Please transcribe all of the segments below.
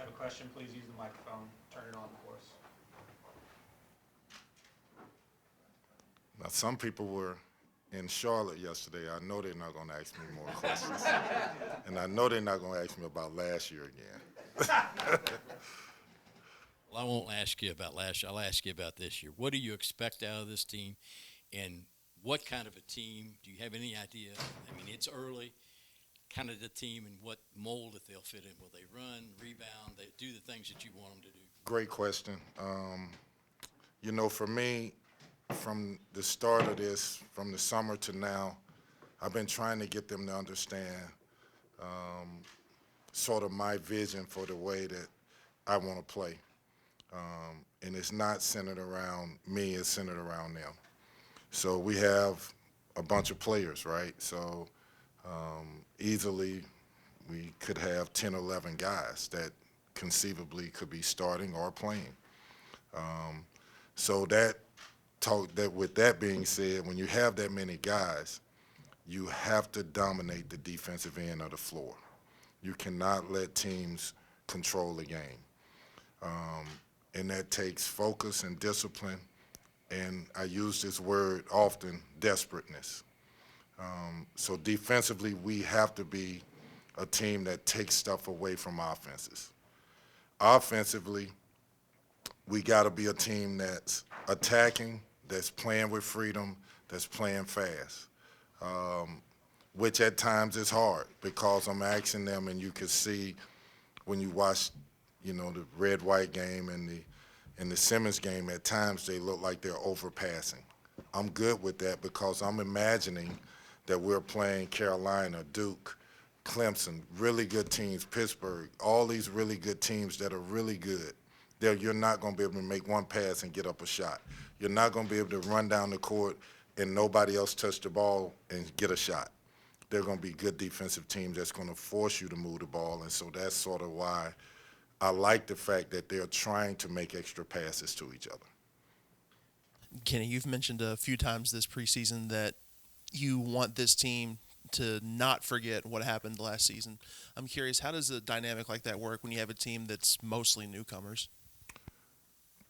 Have a question, please use the microphone. Turn it on for us. Now, some people were in Charlotte yesterday. I know they're not going to ask me more questions. And I know they're not going to ask me about last year again. Well, I won't ask you about last year. I'll ask you about this year. What do you expect out of this team, and what kind of a team? Do you have any idea? I mean, it's early. Kind of the team and what mold that they'll fit in. Will they run, rebound, they do the things that you want them to do? Great question. For me, from the start of this, from the summer to now, I've been trying to get them to understand sort of my vision for the way that I want to play. And it's not centered around me, it's centered around them. So we have a bunch of players, right? So easily we could have 10, 11 guys that conceivably could be starting or playing. So with that being said, when you have that many guys, you have to dominate the defensive end of the floor. You cannot let teams control the game. And that takes focus and discipline, and I use this word often, desperateness. So defensively, we have to be a team that takes stuff away from offenses. Offensively, we got to be a team that's attacking, that's playing with freedom, that's playing fast, which at times is hard because I'm asking them, and you can see when you watch, the red-white game and the Simmons game, at times they look like they're overpassing. I'm good with that because I'm imagining that we're playing Carolina, Duke, Clemson, really good teams, Pittsburgh, all these really good teams that are really good. You're not going to be able to make one pass and get up a shot. You're not going to be able to run down the court and nobody else touch the ball and get a shot. They're going to be good defensive teams that's going to force you to move the ball, and so that's sort of why I like the fact that they're trying to make extra passes to each other. Kenny, you've mentioned a few times this preseason that you want this team to not forget what happened last season. I'm curious, how does a dynamic like that work when you have a team that's mostly newcomers?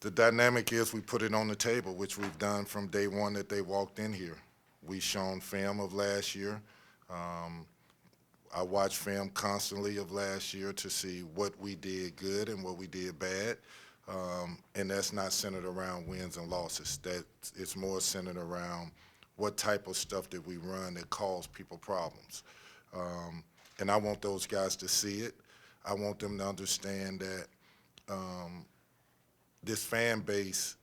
The dynamic is we put it on the table, which we've done from day one that they walked in here. We shown film of last year. I watch film constantly of last year to see what we did good and what we did bad. And that's not centered around wins and losses. It's more centered around what type of stuff did we run that caused people problems. And I want those guys to see it. I want them to understand that this fan base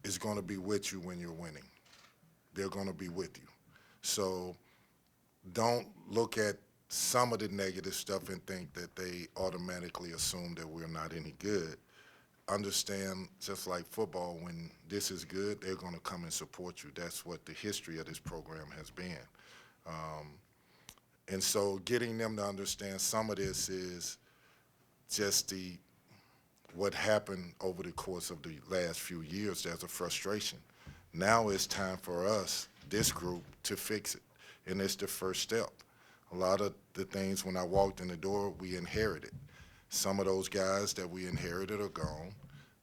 is going to be with you when you're winning. They're going to be with you. So don't look at some of the negative stuff and think that they automatically assume that we're not any good. Understand, just like football, when this is good, they're going to come and support you. That's what the history of this program has been. And so getting them to understand some of this is just what happened over the course of the last few years. There's a frustration. Now it's time for us, this group, to fix it, and it's the first step. A lot of the things when I walked in the door, we inherited. Some of those guys that we inherited are gone.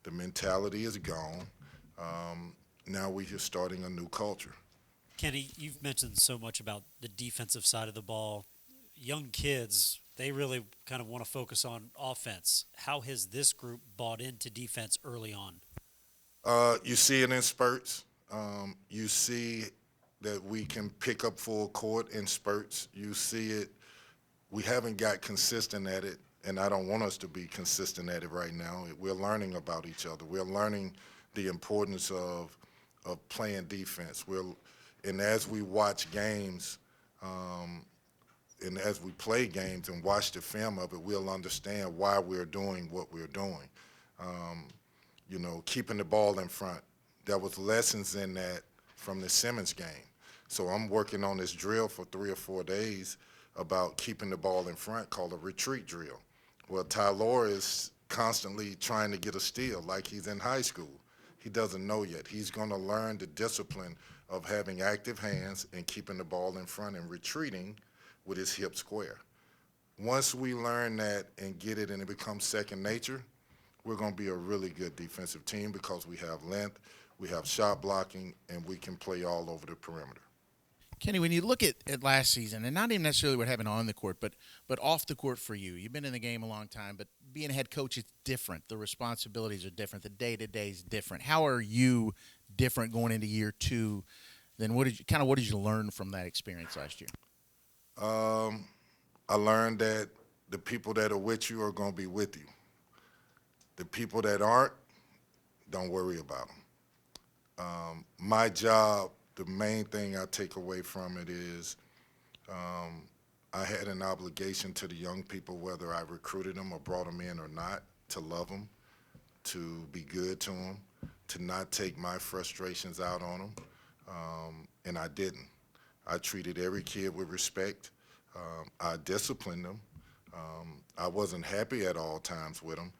The mentality is gone. Now we're just starting a new culture. Kenny, you've mentioned so much about the defensive side of the ball. Young kids, they really kind of want to focus on offense. How has this group bought into defense early on? You see it in spurts. You see that we can pick up full court in spurts. You see it. We haven't got consistent at it, and I don't want us to be consistent at it right now. We're learning about each other. We're learning the importance of playing defense. And as we watch games, and as we play games and watch the film of it, we'll understand why we're doing what we're doing. Keeping the ball in front. There was lessons in that from the Simmons game. So I'm working on this drill for 3 or 4 days about keeping the ball in front, called a retreat drill. Well, Tylor is constantly trying to get a steal like he's in high school. He doesn't know yet. He's going to learn the discipline of having active hands and keeping the ball in front and retreating with his hip square. Once we learn that and get it and it becomes second nature, we're going to be a really good defensive team because we have length, we have shot blocking, and we can play all over the perimeter. Kenny, when you look at last season, and not even necessarily what happened on the court, but off the court for you, you've been in the game a long time, but being a head coach is different. The responsibilities are different. The day-to-day is different. How are you different going into year two than what did you learn from that experience last year? I learned that the people that are with you are going to be with you. The people that aren't, don't worry about them. My job, the main thing I take away from it is I had an obligation to the young people, whether I recruited them or brought them in or not, to love them, to be good to them, to not take my frustrations out on them, and I didn't. I treated every kid with respect. I disciplined them. I wasn't happy at all times with them.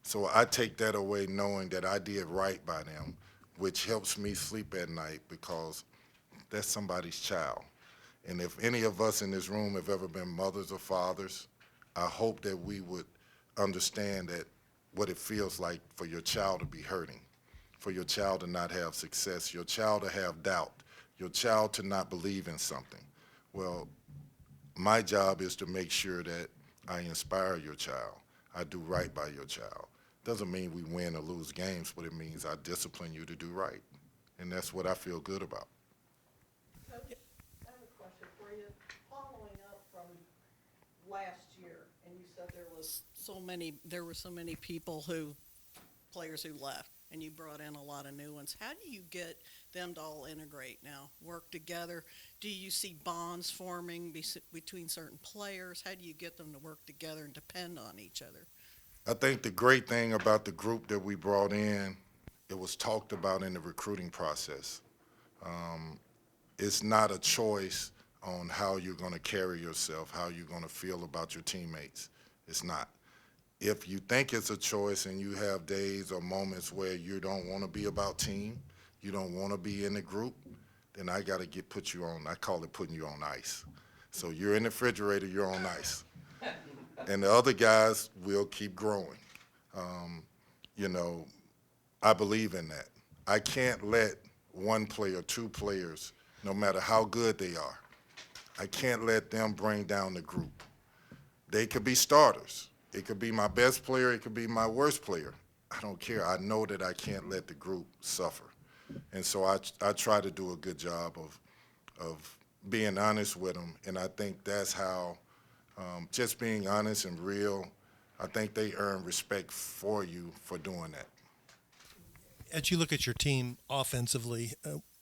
So I take that away knowing that I did right by them, which helps me sleep at night because that's somebody's child. And if any of us in this room have ever been mothers or fathers, I hope that we would understand that what it feels like for your child to be hurting, for your child to not have success, your child to have doubt, your child to not believe in something. Well, my job is to make sure that I inspire your child. I do right by your child. Doesn't mean we win or lose games, but it means I discipline you to do right. And that's what I feel good about. Coach, I have a question for you. Following up from last year, and you said there were so many players who left, and you brought in a lot of new ones. How do you get them to all integrate now, work together? Do you see bonds forming between certain players? How do you get them to work together and depend on each other? I think the great thing about the group that we brought in, it was talked about in the recruiting process. It's not a choice on how you're going to carry yourself, how you're going to feel about your teammates. It's not. If you think it's a choice and you have days or moments where you don't want to be about team, you don't want to be in the group, then I got to put you on, I call it putting you on ice. So you're in the refrigerator, you're on ice. And the other guys will keep growing. I believe in that. I can't let one player, two players, no matter how good they are, I can't let them bring down the group. They could be starters. It could be my best player. It could be my worst player. I don't care. I know that I can't let the group suffer. And so I try to do a good job of being honest with them. And I think that's how, just being honest and real, I think they earn respect for you for doing that. As you look at your team offensively,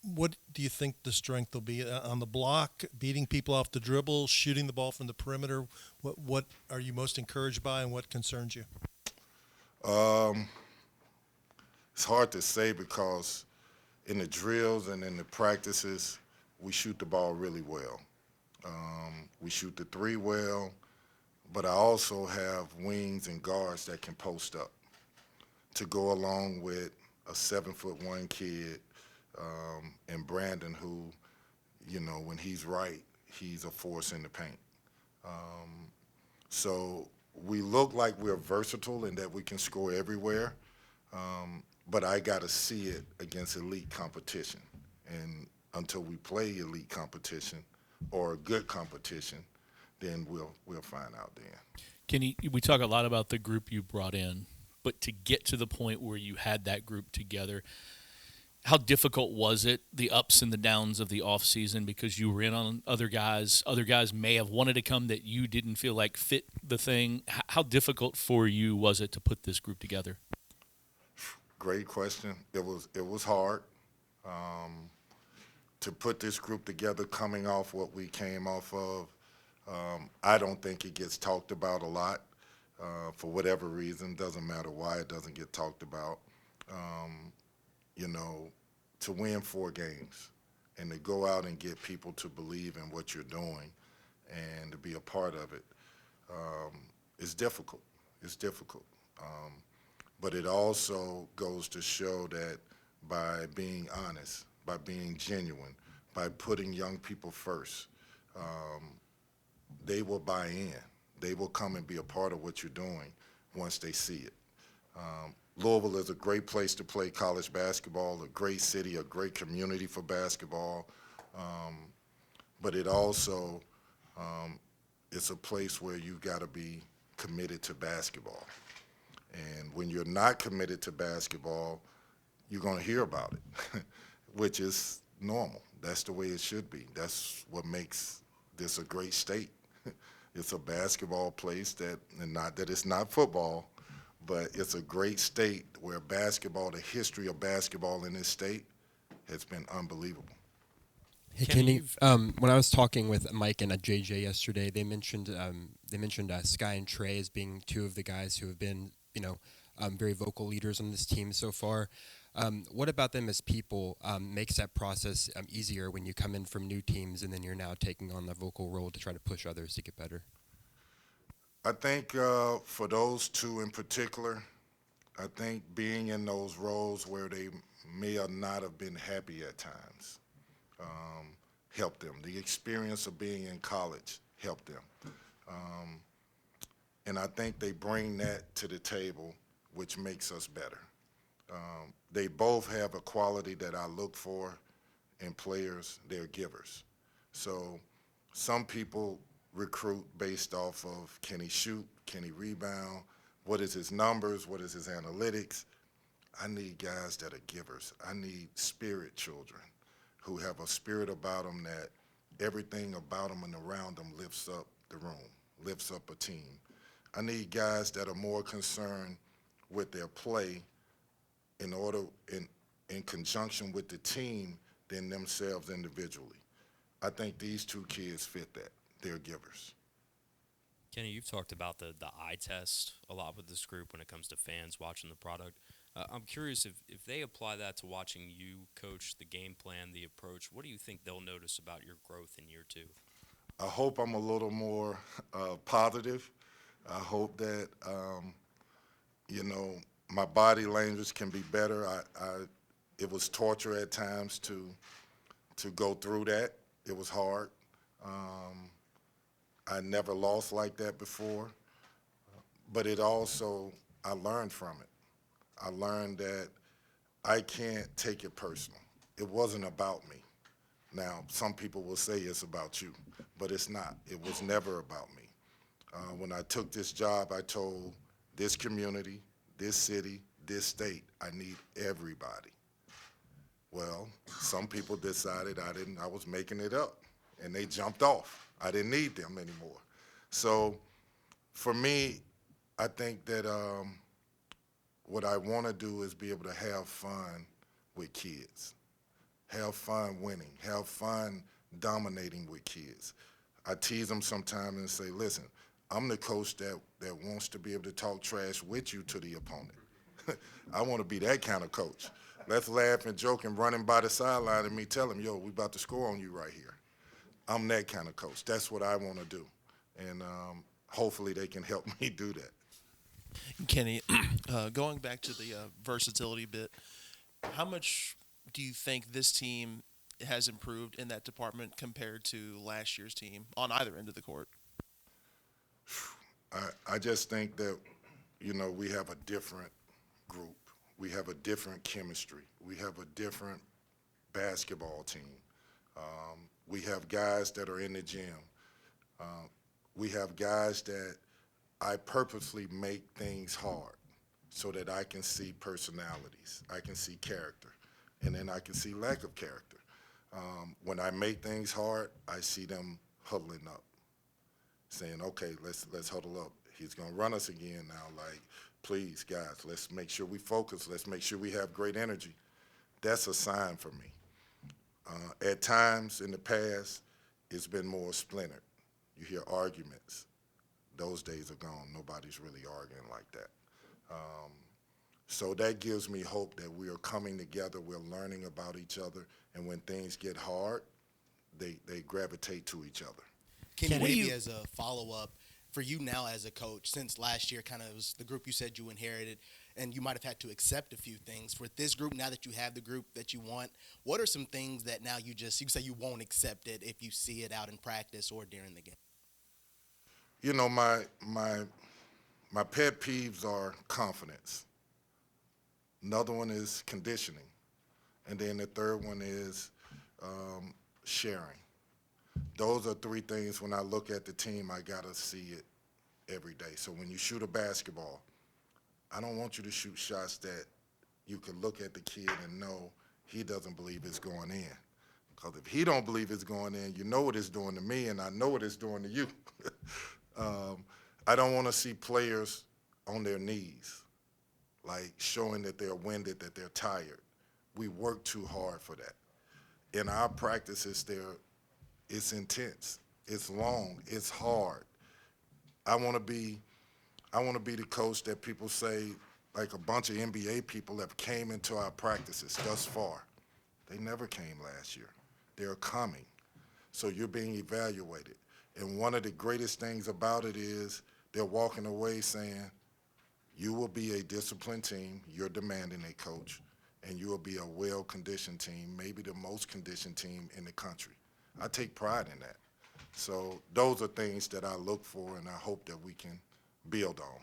what do you think the strength will be on the block, beating people off the dribble, shooting the ball from the perimeter? What are you most encouraged by, and what concerns you? It's hard to say because in the drills and in the practices, we shoot the ball really well. We shoot the three well, but I also have wings and guards that can post up to go along with a 7'1" kid, and Brandon, who, when he's right, he's a force in the paint. So we look like we're versatile in that we can score everywhere, but I got to see it against elite competition. And until we play elite competition or good competition, then we'll find out then. Kenny, we talk a lot about the group you brought in, but to get to the point where you had that group together, how difficult was it, the ups and the downs of the offseason, because you were in on other guys? Other guys may have wanted to come that you didn't feel like fit the thing. How difficult for you was it to put this group together? Great question. It was hard to put this group together coming off what we came off of. I don't think it gets talked about a lot for whatever reason. Doesn't matter why it doesn't get talked about. To win 4 games and to go out and get people to believe in what you're doing and to be a part of it is difficult. It's difficult. But it also goes to show that by being honest, by being genuine, by putting young people first, they will buy in. They will come and be a part of what you're doing once they see it. Louisville is a great place to play college basketball, a great city, a great community for basketball, but it also it's a place where you've got to be committed to basketball. And when you're not committed to basketball, you're going to hear about it, which is normal. That's the way it should be. That's what makes this a great state. It's a basketball place and not that it's not football, but it's a great state where basketball, the history of basketball in this state has been unbelievable. Hey Kenny, Kenny, when I was talking with Mike and JJ yesterday, they mentioned Sky and Trey as being two of the guys who have been, very vocal leaders on this team so far. What about them as people makes that process easier when you come in from new teams and then you're now taking on the vocal role to try to push others to get better? I think for those two in particular, I think being in those roles where they may or not have been happy at times helped them. The experience of being in college helped them. And I think they bring that to the table, which makes us better. They both have a quality that I look for in players. They're givers. So some people recruit based off of can he shoot, can he rebound, what is his numbers, what is his analytics. I need guys that are givers. I need spirit children who have a spirit about them that everything about them and around them lifts up the room, lifts up a team. I need guys that are more concerned with their play in conjunction with the team than themselves individually. I think these two kids fit that. They're givers. Kenny, you've talked about the eye test a lot with this group when it comes to fans watching the product. I'm curious if they apply that to watching you coach, the game plan, the approach, what do you think they'll notice about your growth in year two? I hope I'm a little more positive. I hope that, my body language can be better. It was torture at times to go through that. It was hard. I never lost like that before, but it also, I learned from it. I learned that I can't take it personal. It wasn't about me. Now, some people will say it's about you, but it's not. It was never about me. When I took this job, I told this community, this city, this state, I need everybody. Well, some people decided I was making it up, and they jumped off. I didn't need them anymore. So for me, I think that what I want to do is be able to have fun with kids, have fun winning, have fun dominating with kids. I tease them sometimes and say, listen, I'm the coach that wants to be able to talk trash with you to the opponent. I want to be that kind of coach. Let's laugh and joke and running by the sideline and me tell them, yo, we about to score on you right here. I'm that kind of coach. That's what I want to do. And hopefully they can help me do that. Kenny, going back to the versatility bit, how much do you think this team has improved in that department compared to last year's team on either end of the court? I just think that, we have a different group. We have a different chemistry. We have a different basketball team. We have guys that are in the gym. We have guys that I purposely make things hard so that I can see personalities, I can see character, and then I can see lack of character. When I make things hard, I see them huddling up, saying, okay, let's huddle up. He's going to run us again now. Like, please, guys, let's make sure we focus. Let's make sure we have great energy. That's a sign for me. At times in the past, it's been more splintered. You hear arguments. Those days are gone. Nobody's really arguing like that. So that gives me hope that we are coming together, we're learning about each other, and when things get hard, they gravitate to each other. Kenny, Kenny, maybe as a follow-up, for you now as a coach, since last year kind of was the group you said you inherited, and you might have had to accept a few things. For this group, now that you have the group that you want, what are some things that now you say you won't accept it if you see it out in practice or during the game? You know, my pet peeves are confidence. Another one is conditioning. And then the third one is sharing. Those are three things when I look at the team, I got to see it every day. So when you shoot a basketball, I don't want you to shoot shots that you can look at the kid and know he doesn't believe it's going in. Because if he don't believe it's going in, you know what it's doing to me, and I know what it's doing to you. I don't want to see players on their knees, like showing that they're winded, that they're tired. We work too hard for that. In our practices, it's intense, it's long, it's hard. I want to be the coach that people say, like a bunch of NBA people have came into our practices thus far. They never came last year. They're coming. So you're being evaluated. And one of the greatest things about it is they're walking away saying, you will be a disciplined team, you're demanding a coach, and you will be a well-conditioned team, maybe the most conditioned team in the country. I take pride in that. So those are things that I look for and I hope that we can build on.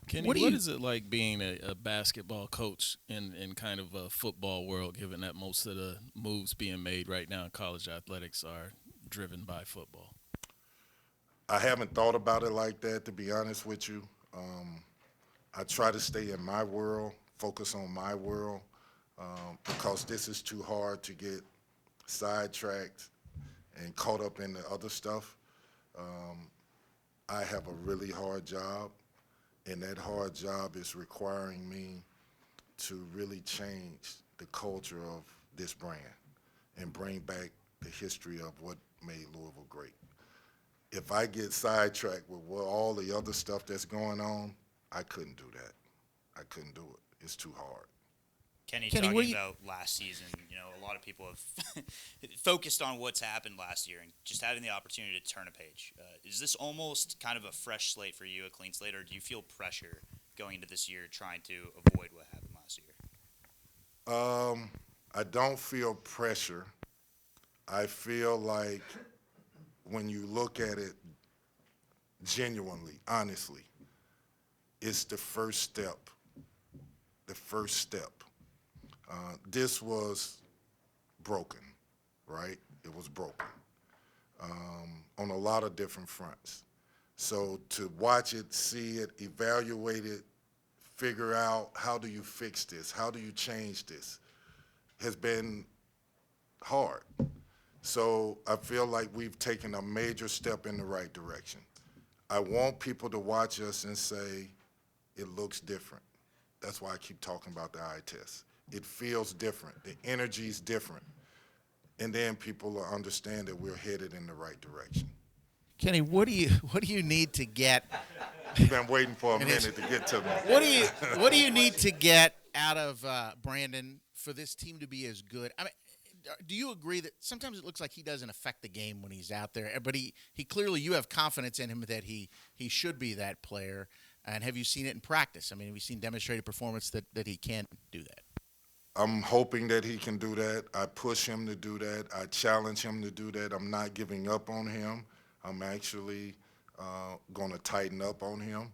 Kenny, What what do is it like being a basketball coach in kind of a football world, given that most of the moves being made right now in college athletics are driven by football? I haven't thought about it like that, to be honest with you. I try to stay in my world, focus on my world, because this is too hard to get sidetracked and caught up in the other stuff. I have a really hard job, and that hard job is requiring me to really change the culture of this brand and bring back the history of what made Louisville great. If I get sidetracked with all the other stuff that's going on, I couldn't do that. I couldn't do it. It's too hard. Kenny, Kenny, what talking do you- about last season, a lot of people have focused on what's happened last year and just having the opportunity to turn a page. Is this almost kind of a fresh slate for you, a clean slate, or do you feel pressure going into this year trying to avoid what happened last year? I don't feel pressure. I feel like when you look at it genuinely, honestly, it's the first step. The first step. This was broken, right? It was broken on a lot of different fronts. So to watch it, see it, evaluate it, figure out how do you fix this, how do you change this, has been hard. So I feel like we've taken a major step in the right direction. I want people to watch us and say, it looks different. That's why I keep talking about the eye test. It feels different. The energy's different. And then people will understand that we're headed in the right direction. Kenny, what do you need to get? You've been waiting for a minute to get to me. What do you need to get out of Brandon for this team to be as good? I mean, do you agree that sometimes it looks like he doesn't affect the game when he's out there, but he clearly, you have confidence in him that he should be that player. And have you seen it in practice? I mean, have you seen demonstrated performance that he can do that? I'm hoping that he can do that. I push him to do that. I challenge him to do that. I'm not giving up on him. I'm actually going to tighten up on him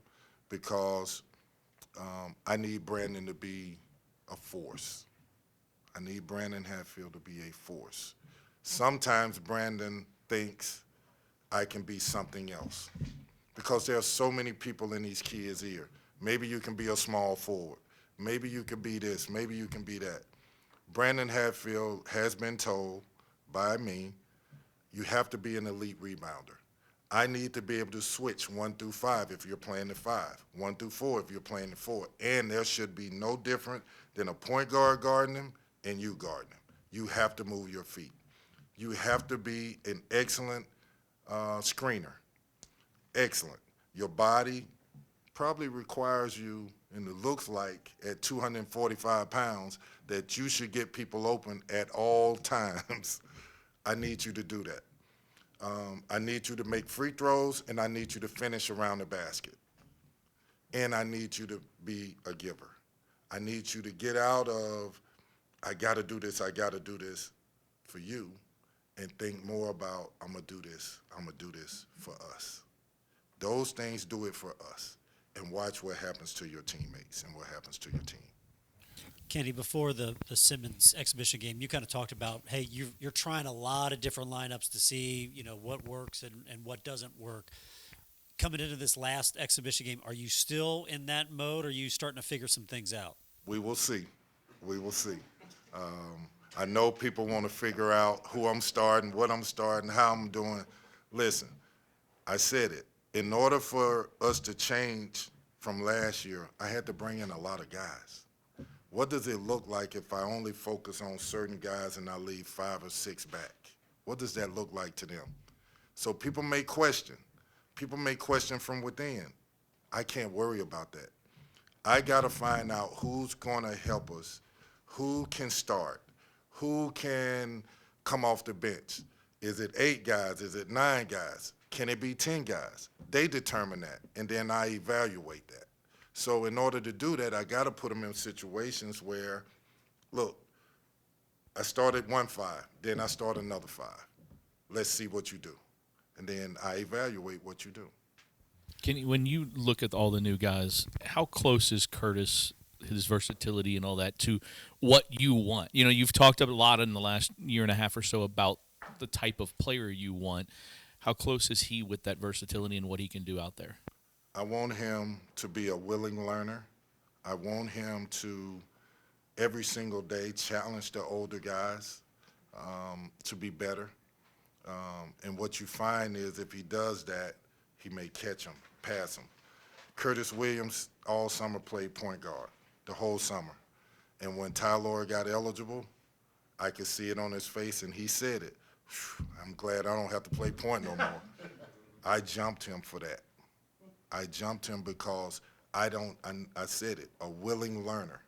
because I need Brandon to be a force. I need Brandon Hatfield to be a force. Sometimes Brandon thinks I can be something else because there are so many people in these kids' ear. Maybe you can be a small forward. Maybe you can be this. Maybe you can be that. Brandon Hatfield has been told by me, you have to be an elite rebounder. I need to be able to switch 1 through 5 if you're playing the 5, 1 through 4 if you're playing the 4. And there should be no different than a point guard guarding him and you guarding him. You have to move your feet. You have to be an excellent screener. Excellent. Your body probably requires you, and it looks like at 245 pounds, that you should get people open at all times. I need you to do that. I need you to make free throws, and I need you to finish around the basket. And I need you to be a giver. I need you to get out of, I got to do this for you, and think more about, I'm going to do this for us. Those things do it for us. And watch what happens to your teammates and what happens to your team. Kenny, before the Simmons exhibition game, you kind of talked about, hey, you're trying a lot of different lineups to see, what works and what doesn't work. Coming into this last exhibition game, are you still in that mode, or are you starting to figure some things out? We will see. We will see. I know people want to figure out who I'm starting, what I'm starting, how I'm doing. Listen, I said it. In order for us to change from last year, I had to bring in a lot of guys. What does it look like if I only focus on certain guys and I leave 5 or 6 back? What does that look like to them? So people may question. People may question from within. I can't worry about that. I got to find out who's going to help us, who can start, who can come off the bench. Is it 8 guys? Is it 9 guys? Can it be 10 guys? They determine that, and then I evaluate that. So in order to do that, I got to put them in situations where, look, I started 1-5, then I start another 5. Let's see what you do. And then I evaluate what you do. When you look at all the new guys, how close is Curtis, his versatility and all that, to what you want? You've talked a lot in the last year and a half or so about the type of player you want. How close is he with that versatility and what he can do out there? I want him to be a willing learner. I want him to, every single day, challenge the older guys to be better. And what you find is if he does that, he may catch him, pass him. Curtis Williams all summer played point guard, the whole summer. And when Tyler got eligible, I could see it on his face, and he said it. I'm glad I don't have to play point no more. I jumped him for that. I jumped him because I said it, a willing learner.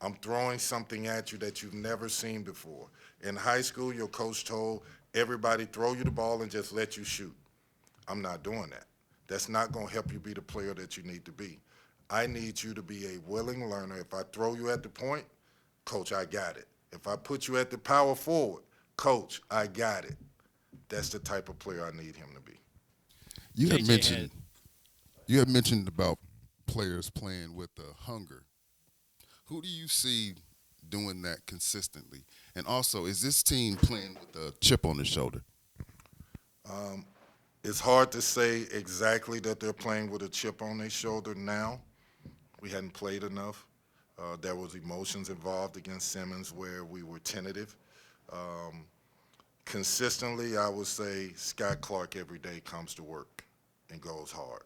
I'm throwing something at you that you've never seen before. In high school, your coach told everybody throw you the ball and just let you shoot. I'm not doing that. That's not going to help you be the player that you need to be. I need you to be a willing learner. If I throw you at the point, coach, I got it. If I put you at the power forward, coach, I got it. That's the type of player I need him to be. You had mentioned about players playing with the hunger. Who do you see doing that consistently? And also, is this team playing with a chip on their shoulder? It's hard to say exactly that they're playing with a chip on their shoulder now. We hadn't played enough. There was emotions involved against Simmons where we were tentative. Consistently, I would say Scott Clark every day comes to work and goes hard.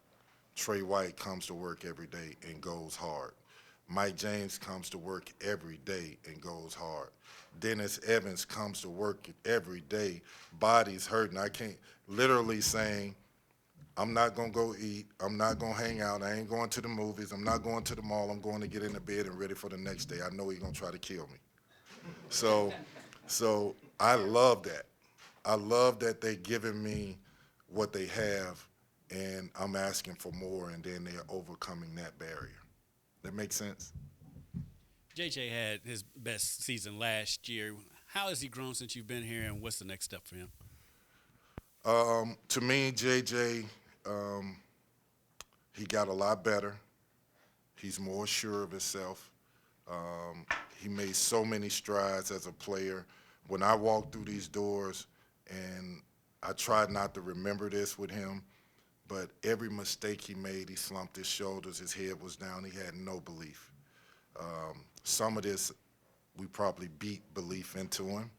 Trey White comes to work every day and goes hard. Mike James comes to work every day and goes hard. Dennis Evans comes to work every day. Body's hurting. I can't literally saying, I'm not going to go eat. I'm not going to hang out. I ain't going to the movies. I'm not going to the mall. I'm going to get into bed and ready for the next day. I know he's going to try to kill me. So I love that. I love that they're giving me what they have, and I'm asking for more, and then they're overcoming that barrier. That makes sense? JJ had his best season last year. How has he grown since you've been here, and what's the next step for him? To me, JJ, he got a lot better. He's more sure of himself. He made so many strides as a player. When I walked through these doors, and I tried not to remember this with him, but every mistake he made, he slumped his shoulders, his head was down, he had no belief. Some of this, we probably beat belief into him.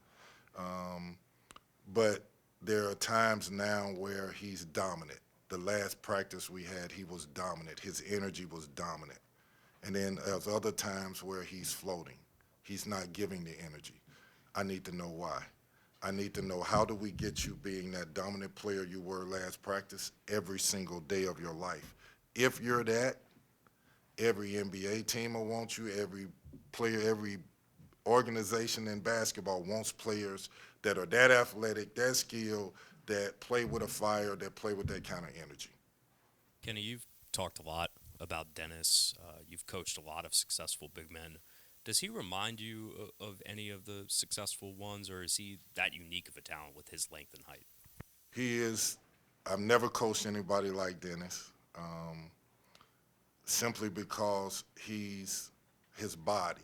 But there are times now where he's dominant. The last practice we had, he was dominant. His energy was dominant. And then there's other times where he's floating. He's not giving the energy. I need to know why. I need to know, how do we get you being that dominant player you were last practice every single day of your life? If you're that, every NBA team will want you, every player, every organization in basketball wants players that are that athletic, that skilled, that play with a fire, that play with that kind of energy. Kenny, you've talked a lot about Dennis. You've coached a lot of successful big men. Does he remind you of any of the successful ones, or is he that unique of a talent with his length and height? He is. I've never coached anybody like Dennis. simply because his body.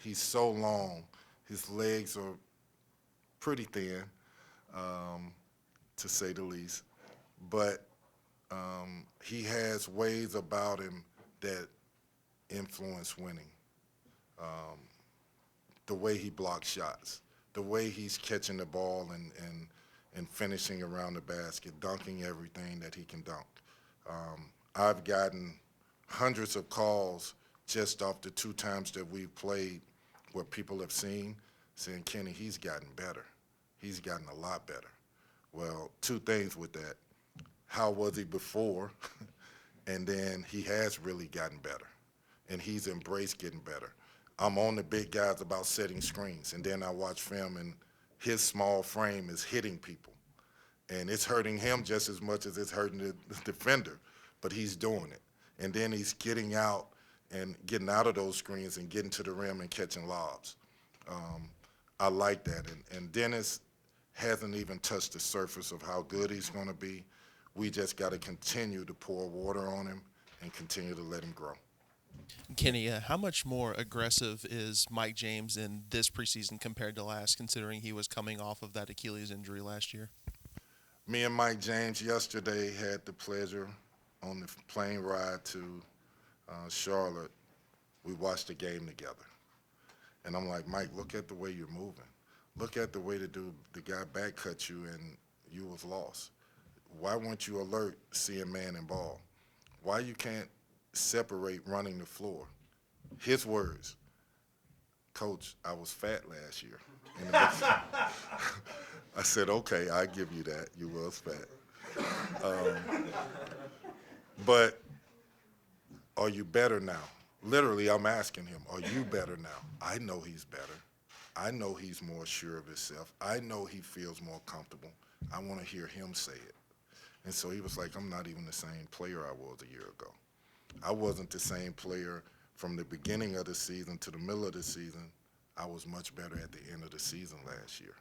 He's so long, his legs are pretty thin, to say the least. But he has ways about him that influence winning. The way he blocks shots, the way he's catching the ball and finishing around the basket, dunking everything that he can dunk. I've gotten hundreds of calls just off the 2 times that we've played where people have seen, saying, Kenny, he's gotten better. He's gotten a lot better. Well, 2 things with that. How was he before? And then he has really gotten better, and he's embraced getting better. I'm on the big guys about setting screens, and then I watch film, and his small frame is hitting people. And it's hurting him just as much as it's hurting the defender, but he's doing it. And then he's getting out and getting out of those screens and getting to the rim and catching lobs. I like that. And Dennis hasn't even touched the surface of how good he's going to be. We just got to continue to pour water on him and continue to let him grow. Kenny, how much more aggressive is Mike James in this preseason compared to last, considering he was coming off of that Achilles injury last year? Me and Mike James yesterday had the pleasure on the plane ride to Charlotte. We watched the game together. And I'm like, Mike, look at the way you're moving. Look at the way the guy back cut you and you was lost. Why weren't you alert seeing man and ball? Why you can't separate running the floor? His words, Coach, I was fat last year. I said, okay, I give you that. You was fat. But are you better now? Literally, I'm asking him, are you better now? I know he's better. I know he's more sure of himself. I know he feels more comfortable. I want to hear him say it. And so he was like, I'm not even the same player I was a year ago. I wasn't the same player from the beginning of the season to the middle of the season. I was much better at the end of the season last year.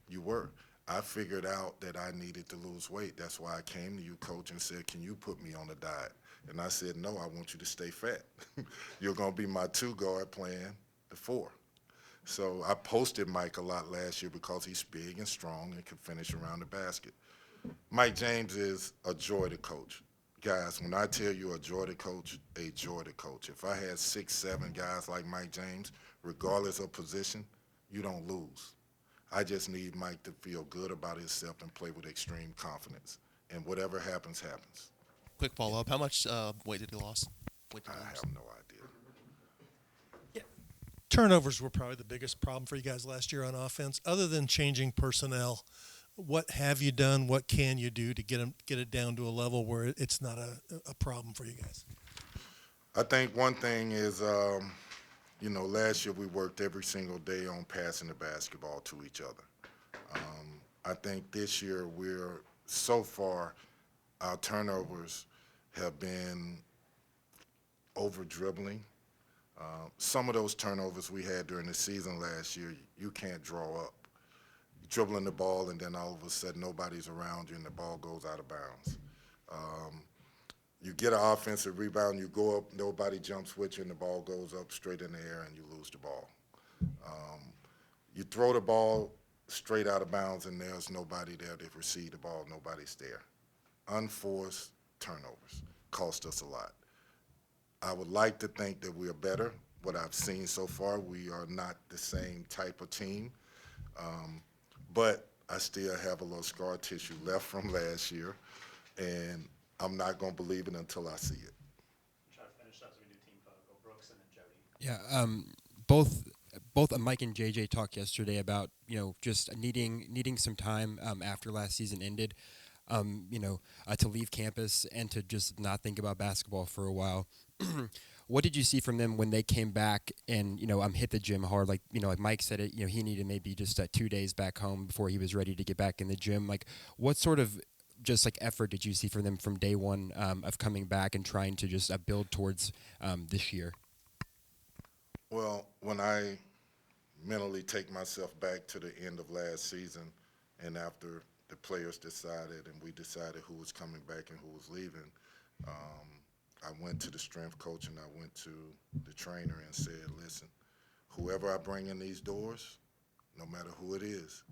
You were. I figured out that I needed to lose weight. That's why I came to you, Coach, and said, can you put me on a diet? And I said, no, I want you to stay fat. You're going to be my 2-guard playing the 4. So I posted Mike a lot last year because he's big and strong and can finish around the basket. Mike James is a joy to coach. Guys, when I tell you a joy to coach, a joy to coach. If I had 6, 7 guys like Mike James, regardless of position, you don't lose. I just need Mike to feel good about himself and play with extreme confidence. And whatever happens, happens. Quick follow-up. How much weight did he lose? I have no idea. Turnovers were probably the biggest problem for you guys last year on offense. Other than changing personnel, what have you done? What can you do to get it down to a level where it's not a problem for you guys? I think one thing is, last year we worked every single day on passing the basketball to each other. I think this year so far, our turnovers have been over-dribbling. Some of those turnovers we had during the season last year, you can't draw up. Dribbling the ball, and then all of a sudden nobody's around you and the ball goes out of bounds. You get an offensive rebound, you go up, nobody jumps with you, and the ball goes up straight in the air and you lose the ball. You throw the ball straight out of bounds and there's nobody there to receive the ball, nobody's there. Unforced turnovers cost us a lot. I would like to think that we are better. What I've seen so far, we are not the same type of team. But I still have a little scar tissue left from last year, and I'm not going to believe it until I see it. Try to finish up so we do team photo. Go Brooks and then Jody. Yeah, both Mike and JJ talked yesterday about just needing some time after last season ended, to leave campus and to just not think about basketball for a while. What did you see from them when they came back and hit the gym hard? Like Mike said, he needed maybe just 2 days back home before he was ready to get back in the gym. Like, what sort of just effort did you see from them from day one of coming back and trying to just build towards this year? Well, when I mentally take myself back to the end of last season, and after the players decided and we decided who was coming back and who was leaving, I went to the strength coach and I went to the trainer and said, listen, whoever I bring in these doors, no matter who it is,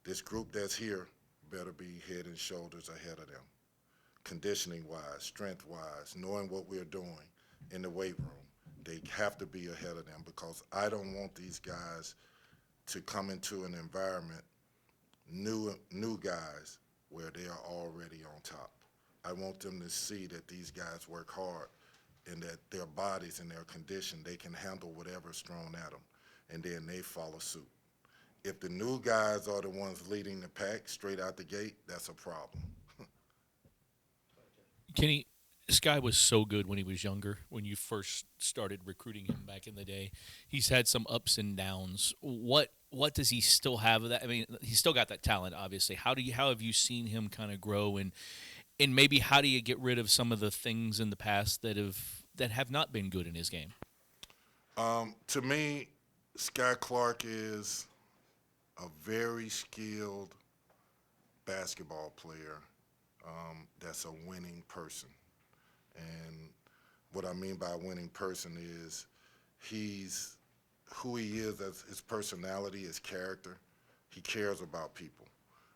this group that's here better be head and shoulders ahead of them, conditioning-wise, strength-wise, knowing what we're doing in the weight room. They have to be ahead of them because I don't want these guys to come into an environment, new guys, where they are already on top. I want them to see that these guys work hard and that their bodies and their condition, they can handle whatever's thrown at them, and then they follow suit. If the new guys are the ones leading the pack straight out the gate, that's a problem. Kenny, this guy was so good when he was younger, when you first started recruiting him back in the day. He's had some ups and downs. What does he still have of that? I mean, he's still got that talent, obviously. How have you seen him kind of grow, and maybe how do you get rid of some of the things in the past that have not been good in his game? To me, Sky Clark is a very skilled basketball player that's a winning person. And what I mean by a winning person is he's who he is as his personality, his character. He cares about people.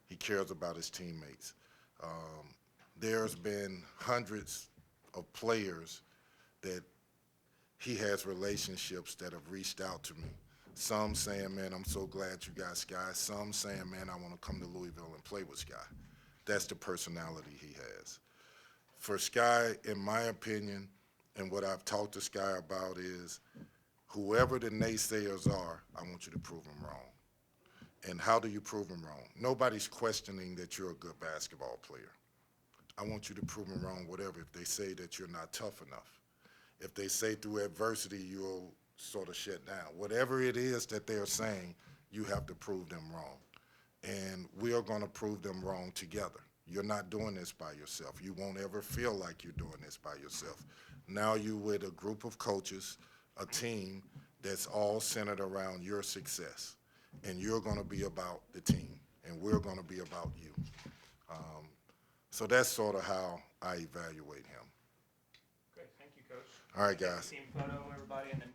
He cares about his teammates. There's been hundreds of players that he has relationships that have reached out to me. Some saying, man, I'm so glad you got Sky. Some saying, man, I want to come to Louisville and play with Sky. That's the personality he has. For Sky, in my opinion, and what I've talked to Sky about is whoever the naysayers are, I want you to prove them wrong. And how do you prove them wrong? Nobody's questioning that you're a good basketball player. I want you to prove them wrong, whatever. If they say that you're not tough enough, if they say through adversity you'll sort of shut down, whatever it is that they're saying, you have to prove them wrong. And we are going to prove them wrong together. You're not doing this by yourself. You won't ever feel like you're doing this by yourself. Now you're with a group of coaches, a team that's all centered around your success. And you're going to be about the team, and we're going to be about you. So that's sort of how I evaluate him. Great, thank you, Coach. All right, guys. Team photo, everybody, and then